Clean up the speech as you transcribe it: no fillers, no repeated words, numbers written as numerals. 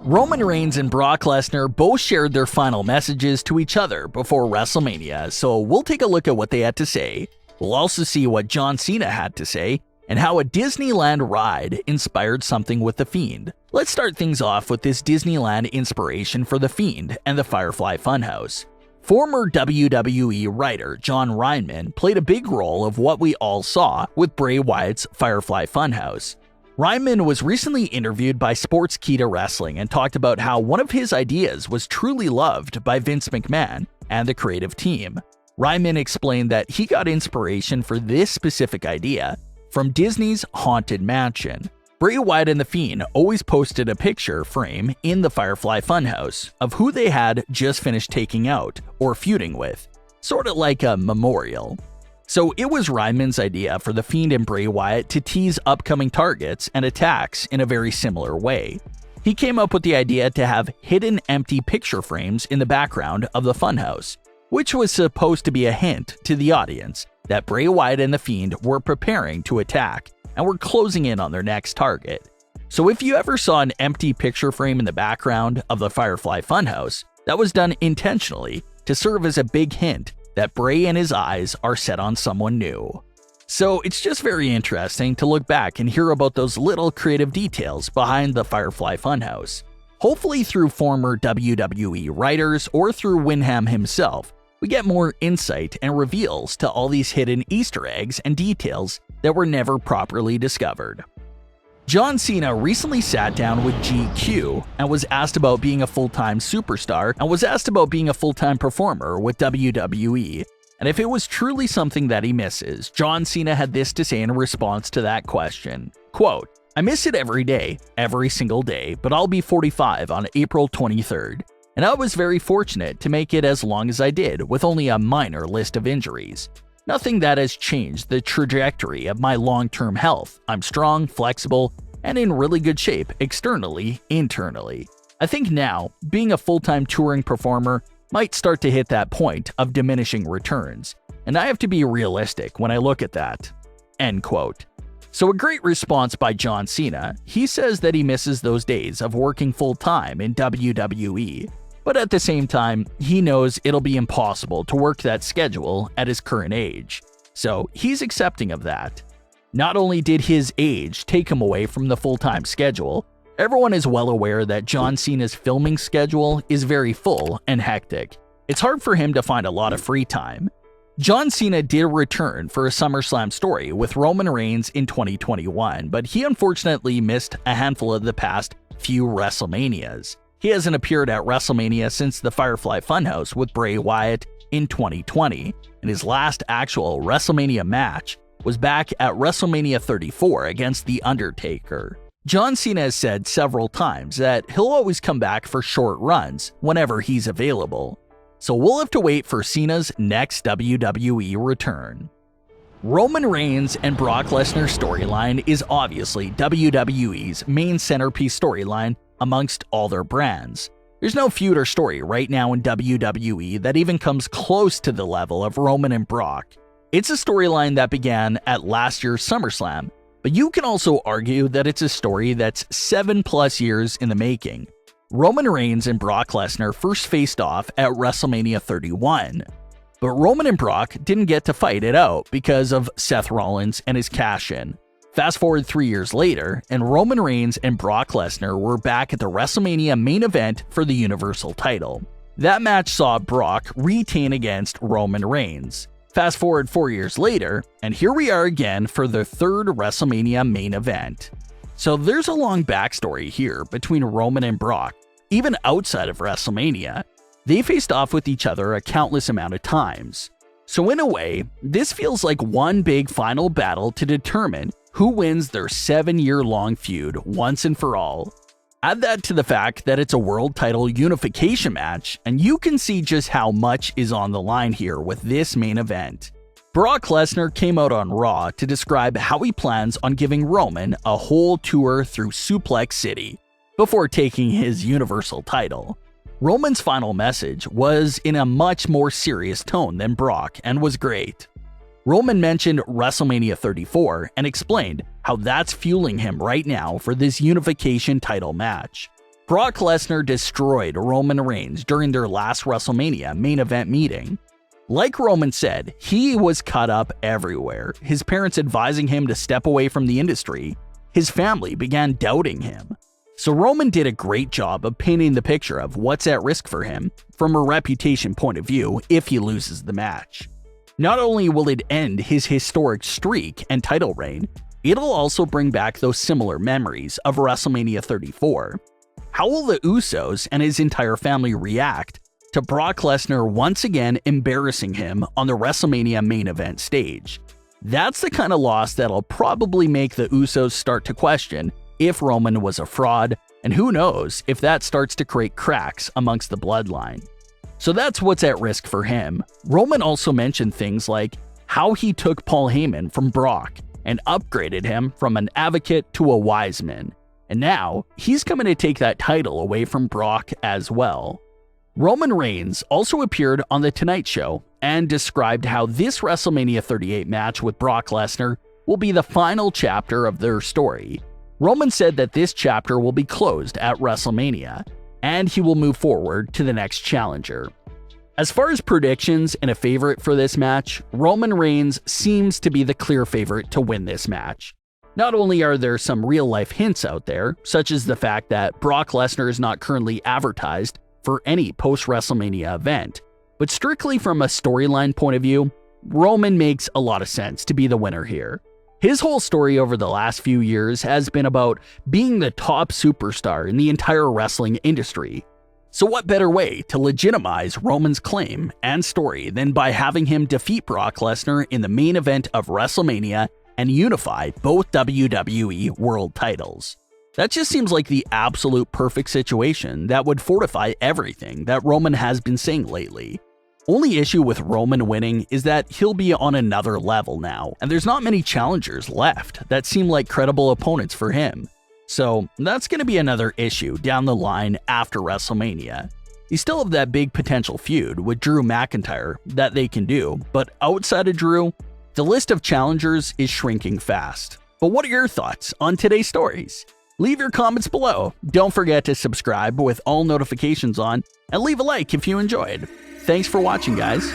Roman Reigns and Brock Lesnar both shared their final messages to each other before WrestleMania, so we'll take a look at what they had to say. We'll also see what John Cena had to say, and how a Disneyland ride inspired something with The Fiend. Let's start things off with this Disneyland inspiration for The Fiend and the Firefly Funhouse. Former WWE writer John Ryman played a big role of what we all saw with Bray Wyatt's Firefly Funhouse. Ryman was recently interviewed by Sportskeeda Wrestling and talked about how one of his ideas was truly loved by Vince McMahon and the creative team. Ryman explained that he got inspiration for this specific idea from Disney's Haunted Mansion. Bray Wyatt and The Fiend always posted a picture frame in the Firefly Funhouse of who they had just finished taking out or feuding with, sort of like a memorial. So it was Ryman's idea for The Fiend and Bray Wyatt to tease upcoming targets and attacks in a very similar way. He came up with the idea to have hidden empty picture frames in the background of the Funhouse, which was supposed to be a hint to the audience that Bray Wyatt and The Fiend were preparing to attack and were closing in on their next target. So if you ever saw an empty picture frame in the background of the Firefly Funhouse, that was done intentionally to serve as a big hint that Bray and his eyes are set on someone new. So it's just very interesting to look back and hear about those little creative details behind the Firefly Funhouse. Hopefully through former WWE writers or through Windham himself, we get more insight and reveals to all these hidden Easter eggs and details that were never properly discovered. John Cena recently sat down with GQ and was asked about being a full-time superstar and was asked about being a full-time performer with WWE. And if it was truly something that he misses, John Cena had this to say in response to that question. Quote, "I miss it every day, every single day, but I'll be 45 on April 23rd. And I was very fortunate to make it as long as I did with only a minor list of injuries. Nothing that has changed the trajectory of my long-term health. I'm strong, flexible, and in really good shape externally, internally. I think now, being a full-time touring performer might start to hit that point of diminishing returns, and I have to be realistic when I look at that." End quote. So a great response by John Cena. He says that he misses those days of working full-time in WWE. But at the same time, he knows it'll be impossible to work that schedule at his current age. So he's accepting of that. Not only did his age take him away from the full-time schedule, everyone is well aware that John Cena's filming schedule is very full and hectic. It's hard for him to find a lot of free time. John Cena did return for a SummerSlam story with Roman Reigns in 2021, but he unfortunately missed a handful of the past few WrestleManias. He hasn't appeared at WrestleMania since the Firefly Funhouse with Bray Wyatt in 2020, and his last actual WrestleMania match was back at WrestleMania 34 against The Undertaker. John Cena has said several times that he'll always come back for short runs whenever he's available. So we'll have to wait for Cena's next WWE return. Roman Reigns and Brock Lesnar storyline is obviously WWE's main centerpiece storyline amongst all their brands. There's no feud or story right now in WWE that even comes close to the level of Roman and Brock. It's a storyline that began at last year's SummerSlam, but you can also argue that it's a story that's 7+ years in the making. Roman Reigns and Brock Lesnar first faced off at WrestleMania 31, but Roman and Brock didn't get to fight it out because of Seth Rollins and his cash-in. Fast forward 3 years later, and Roman Reigns and Brock Lesnar were back at the WrestleMania main event for the Universal title. That match saw Brock retain against Roman Reigns. Fast forward 4 years later, and here we are again for the third WrestleMania main event. So there's a long backstory here between Roman and Brock. Even outside of WrestleMania, they faced off with each other a countless amount of times. So in a way, this feels like one big final battle to determine who wins their 7-year-long feud once and for all. Add that to the fact that it's a world title unification match, and you can see just how much is on the line here with this main event. Brock Lesnar came out on Raw to describe how he plans on giving Roman a whole tour through Suplex City before taking his Universal title. Roman's final message was in a much more serious tone than Brock and was great. Roman mentioned WrestleMania 34 and explained how that's fueling him right now for this unification title match. Brock Lesnar destroyed Roman Reigns during their last WrestleMania main event meeting. Like Roman said, he was cut up everywhere, his parents advising him to step away from the industry. His family began doubting him. So Roman did a great job of painting the picture of what's at risk for him from a reputation point of view if he loses the match. Not only will it end his historic streak and title reign, it'll also bring back those similar memories of WrestleMania 34. How will the Usos and his entire family react to Brock Lesnar once again embarrassing him on the WrestleMania main event stage? That's the kind of loss that'll probably make the Usos start to question if Roman was a fraud, and who knows if that starts to create cracks amongst the bloodline. So that's what's at risk for him. Roman also mentioned things like how he took Paul Heyman from Brock and upgraded him from an advocate to a wise man, and now he's coming to take that title away from Brock as well. Roman Reigns also appeared on The Tonight Show and described how this WrestleMania 38 match with Brock Lesnar will be the final chapter of their story. Roman said that this chapter will be closed at WrestleMania, and he will move forward to the next challenger. As far as predictions and a favorite for this match, Roman Reigns seems to be the clear favorite to win this match. Not only are there some real-life hints out there, such as the fact that Brock Lesnar is not currently advertised for any post-WrestleMania event, but strictly from a storyline point of view, Roman makes a lot of sense to be the winner here. His whole story over the last few years has been about being the top superstar in the entire wrestling industry. So what better way to legitimize Roman's claim and story than by having him defeat Brock Lesnar in the main event of WrestleMania and unify both WWE World titles? That just seems like the absolute perfect situation that would fortify everything that Roman has been saying lately. Only issue with Roman winning is that he'll be on another level now, and there's not many challengers left that seem like credible opponents for him. So that's going to be another issue down the line after WrestleMania. You still have that big potential feud with Drew McIntyre that they can do, but outside of Drew, the list of challengers is shrinking fast. But what are your thoughts on today's stories? Leave your comments below. Don't forget to subscribe with all notifications on, and leave a like if you enjoyed. Thanks for watching, guys.